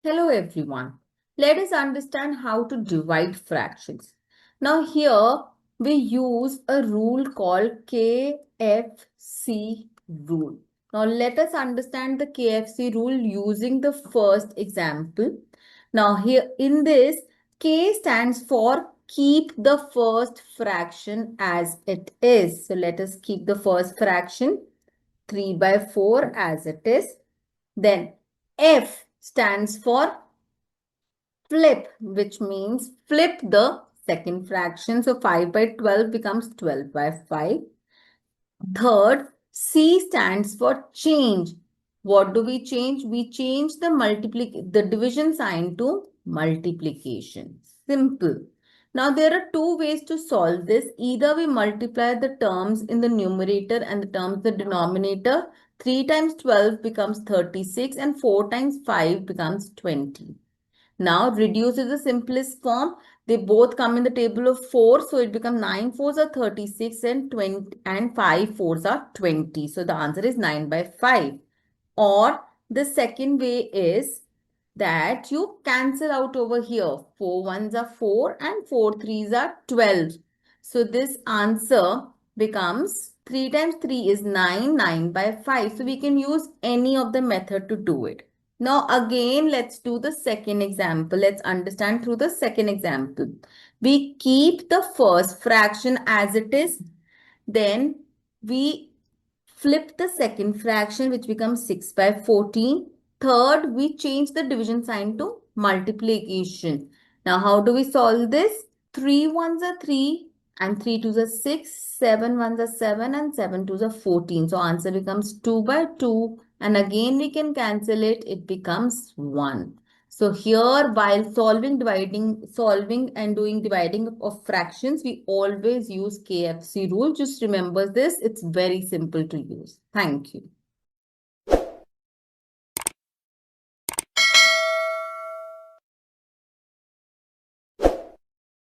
Hello everyone. Let us understand how to divide fractions. Now here we use a rule called KFC rule. Now let us understand the KFC rule using the first example. Now here in this, K stands for keep the first fraction as it is. So let us keep the first fraction 3/4 as it is. Then F stands for flip, which means flip the second fraction. So 5/12 becomes 12/5. Third, C stands for change. What do we change? We change the division sign to multiplication. Simple. Now there are two ways to solve this. Either we multiply the terms in the numerator and the terms in the denominator. 3 times 12 becomes 36 and 4 times 5 becomes 20. Now reduce is the simplest form. They both come in the table of 4. So it becomes 9 fours are 36 and 20 and 5 fours are 20. So the answer is 9/5. Or the second way is that you cancel out over here. 4 ones are 4 and 4 threes are 12. So this answer becomes 3 times 3 is 9, 9/5. So we can use any of the method to do it. Now again, let's do the second example. Let's understand through the second example. We keep the first fraction as it is. Then we flip the second fraction, which becomes 6/14. Third, we change the division sign to multiplication. Now, how do we solve this? 3 ones are 3 and 3 twos are 6, 7 ones are 7 and 7 twos are 14. So answer becomes 2/2 and again we can cancel it. It becomes 1. So here while solving and doing dividing of fractions, we always use KFC rule. Just remember this. It's very simple to use. Thank you.